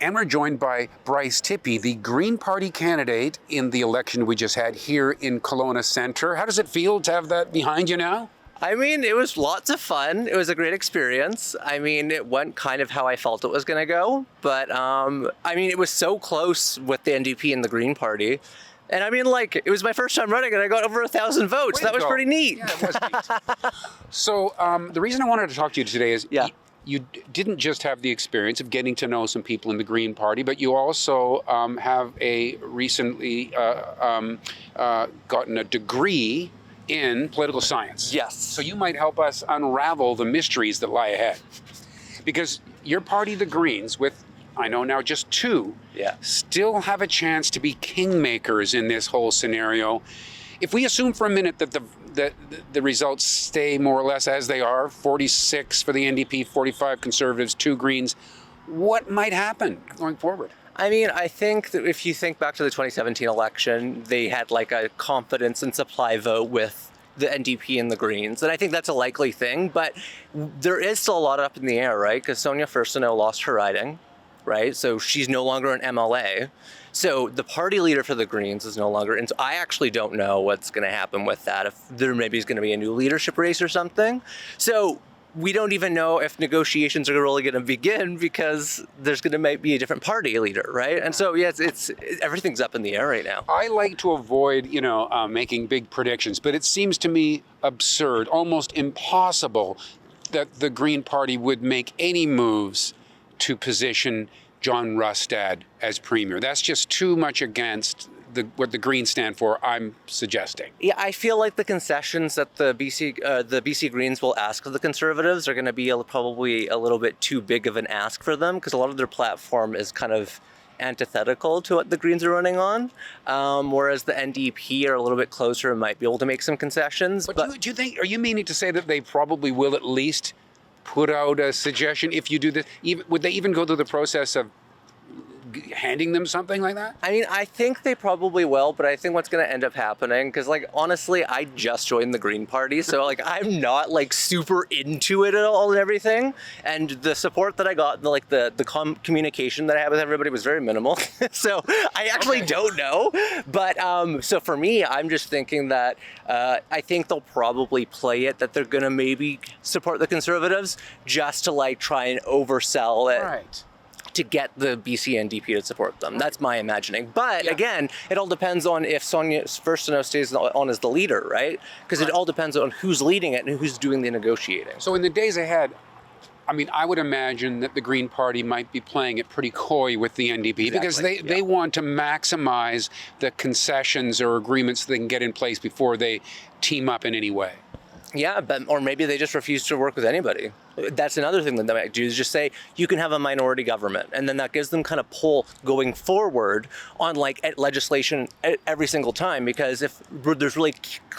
And we're joined by Bryce Tippe, the Green Party candidate in the election we just had here in Kelowna Centre. How does it feel to have that behind you now? I mean, it was lots of fun. It was a great experience. I mean, it went kind of how I felt it was going to go. But, I mean, it was so close with the NDP and the Green Party. And I mean, like, it was my first time running and I got over 1,000 votes. That was pretty neat. Yeah, it was neat. So the reason I wanted to talk to you today is you didn't just have the experience of getting to know some people in the Green Party, but you also have a recently gotten a degree in political science. Yes. So you might help us unravel the mysteries that lie ahead. Because your party, the Greens, with, I know now, just two, still have a chance to be kingmakers in this whole scenario. If we assume for a minute that the results stay more or less as they are, 46 for the NDP, 45 Conservatives, 2 Greens, what might happen going forward? I mean, I think that if you think back to the 2017 election, they had like a confidence and supply vote with the NDP and the Greens. And I think that's a likely thing, but there is still a lot up in the air, right? Because Sonia Furstenau lost her riding, right? So she's no longer an MLA. So the party leader for the Greens is no longer, and so I actually don't know what's going to happen with that, if there maybe is going to be a new leadership race or something. So we don't even know if negotiations are really going to begin because there's going to might be a different party leader, right? And so, yes, it's everything's up in the air right now. I like to avoid, making big predictions, but it seems to me absurd, almost impossible that the Green Party would make any moves to position John Rustad as premier. That's just too much against what the Greens stand for, I'm suggesting. Yeah, I feel like the concessions that the BC Greens will ask of the Conservatives are going to be probably a little bit too big of an ask for them, because a lot of their platform is kind of antithetical to what the Greens are running on, whereas the NDP are a little bit closer and might be able to make some concessions. But do you think, are you meaning to say that they probably will at least put out a suggestion if you do this? Would they even go through the process of handing them something like that? I mean, I think they probably will, but I think what's going to end up happening, because like honestly, I just joined the Green Party, so like I'm not like super into it at all and everything, and the support that I got, the communication that I had with everybody was very minimal. So I actually don't know, but so for me, I'm just thinking that I think they'll probably play it that they're going to maybe support the Conservatives just to like try and oversell it. Right. To get the BC NDP to support them. That's my imagining. But again, it all depends on if Sonia Furstenau stays on as the leader, right? Because it all depends on who's leading it and who's doing the negotiating. So in the days ahead, I mean, I would imagine that the Green Party might be playing it pretty coy with the NDP because they want to maximize the concessions or agreements they can get in place before they team up in any way. Yeah, or maybe they just refuse to work with anybody. That's another thing that they might do, is just say, you can have a minority government. And then that gives them kind of pull going forward on like legislation every single time. Because if there's really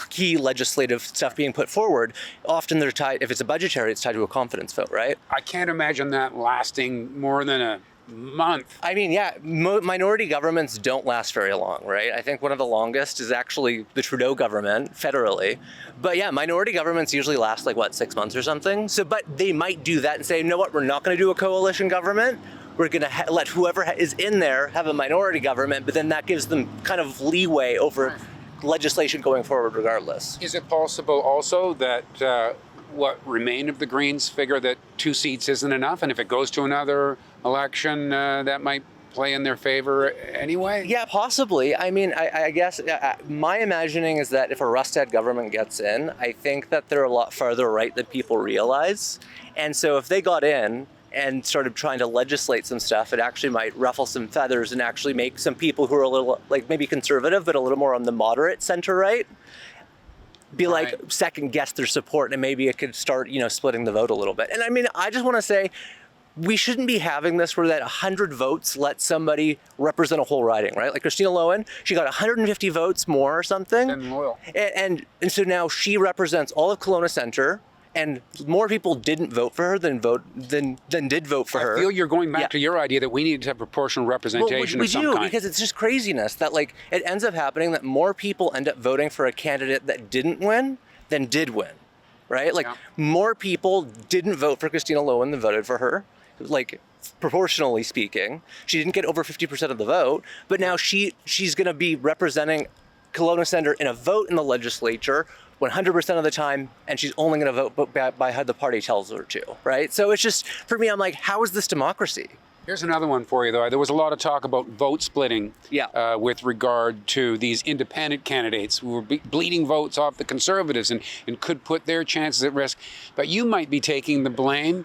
key legislative stuff being put forward, often they're tied, if it's a budgetary, it's tied to a confidence vote, right? I can't imagine that lasting more than a month. I mean, yeah, minority governments don't last very long, right? I think one of the longest is actually the Trudeau government federally. But yeah, minority governments usually last like, 6 months or something. So, but they might do that and say, you know what, we're not going to do a coalition government. We're going to let whoever is in there have a minority government, but then that gives them kind of leeway over legislation going forward regardless. Is it possible also that what remain of the Greens figure that 2 seats isn't enough, and if it goes to another election, that might play in their favor anyway? Yeah, possibly. I mean, I guess my imagining is that if a Rustad government gets in, I think that they're a lot farther right than people realize. And so if they got in and started trying to legislate some stuff, it actually might ruffle some feathers and actually make some people who are a little, like maybe conservative, but a little more on the moderate center right, be like second guess their support, and maybe it could start, splitting the vote a little bit. And I mean, I just want to say, we shouldn't be having this where that 100 votes let somebody represent a whole riding, right? Like Christina Lowen, she got 150 votes more or something. And loyal. And so now she represents all of Kelowna Centre, and more people didn't vote for her than did vote for her. I feel you're going back to your idea that we need to have proportional representation of some kind. We do, because it's just craziness that like it ends up happening that more people end up voting for a candidate that didn't win than did win, right? Like more people didn't vote for Christina Lowen than voted for her. Like proportionally speaking. She didn't get over 50% of the vote, but now she's going to be representing Kelowna Centre in a vote in the legislature 100% of the time, and she's only going to vote by how the party tells her to, right? So it's just, for me, I'm like, how is this democracy? Here's another one for you, though. There was a lot of talk about vote splitting with regard to these independent candidates who were bleeding votes off the Conservatives and could put their chances at risk. But you might be taking the blame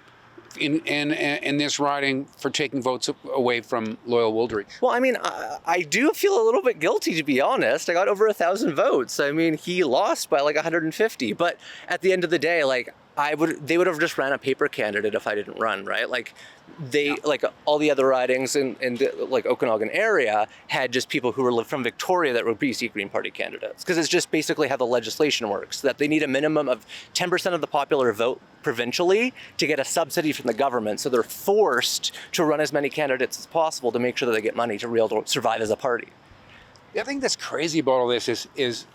in this riding for taking votes away from Loyal Wooldridge. Well, I mean, I do feel a little bit guilty, to be honest. I got over 1,000 votes. I mean, he lost by like 150. But at the end of the day, like, they would have just ran a paper candidate if I didn't run, right? Like, like all the other ridings in the, like, Okanagan area had just people who were from Victoria that were BC Green Party candidates, because it's just basically how the legislation works, that they need a minimum of 10% of the popular vote provincially to get a subsidy from the government. So they're forced to run as many candidates as possible to make sure that they get money to be able to survive as a party. The thing that's crazy about all this is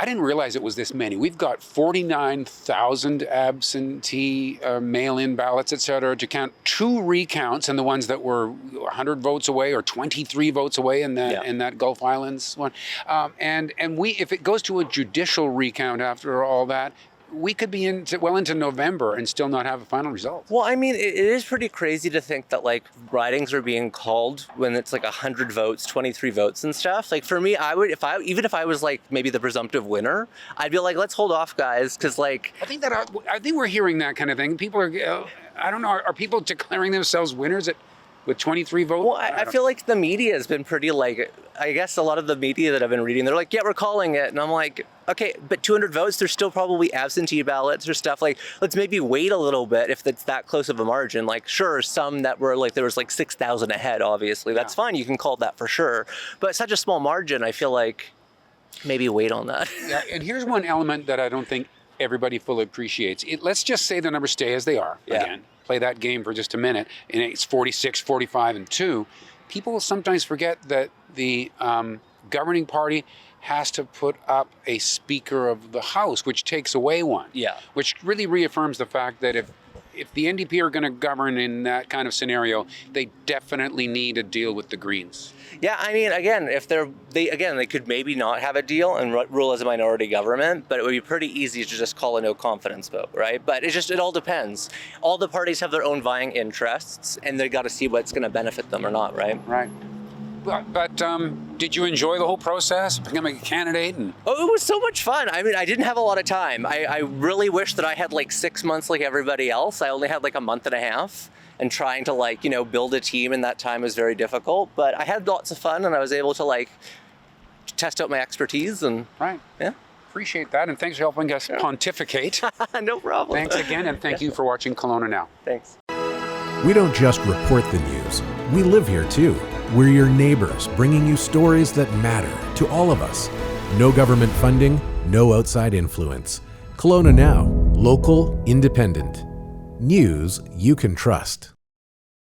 I didn't realize it was this many. We've got 49,000 absentee mail-in ballots, et cetera, to count 2 recounts, and the ones that were 100 votes away or 23 votes away in that Gulf Islands one. And if it goes to a judicial recount after all that, we could be well into November and still not have a final result. Well, I mean, it is pretty crazy to think that, like, ridings are being called when it's like 100 votes, 23 votes and stuff. Like, for me, even if I was like maybe the presumptive winner, I'd be like, let's hold off, guys, because like I think we're hearing that kind of thing. People are, I don't know, are people declaring themselves winners with 23 votes? Well, I feel like the media has been pretty, like, I guess a lot of the media that I've been reading, they're like, yeah, we're calling it. And I'm like, okay, but 200 votes, there's still probably absentee ballots or stuff. Like, let's maybe wait a little bit if it's that close of a margin. Like, sure, some that were like, there was like 6,000 ahead, obviously. That's fine. You can call that for sure. But such a small margin, I feel like maybe wait on that. Yeah, and here's one element that I don't think everybody fully appreciates. Let's just say the numbers stay as they are again. Play that game for just a minute, and it's 46, 45, and 2. People will sometimes forget that the governing party has to put up a Speaker of the House, which takes away one. Yeah. Which really reaffirms the fact that if the NDP are going to govern in that kind of scenario, they definitely need a deal with the Greens. Yeah, I mean, again, if they could maybe not have a deal and rule as a minority government, but it would be pretty easy to just call a no confidence vote, right? But it all depends. All the parties have their own vying interests, and they got to see what's going to benefit them or not, right? Right. But did you enjoy the whole process, becoming a candidate? Oh, it was so much fun. I mean, I didn't have a lot of time. I really wish that I had like 6 months like everybody else. I only had like a month and a half. And trying to, like, you know, build a team in that time was very difficult. But I had lots of fun, and I was able to, like, test out my expertise. And yeah. Appreciate that, and thanks for helping us pontificate. No problem. Thanks again, and thank you for watching Kelowna Now. Thanks. We don't just report the news. We live here, too. We're your neighbors, bringing you stories that matter to all of us. No government funding, no outside influence. Kelowna Now, local, independent. News you can trust.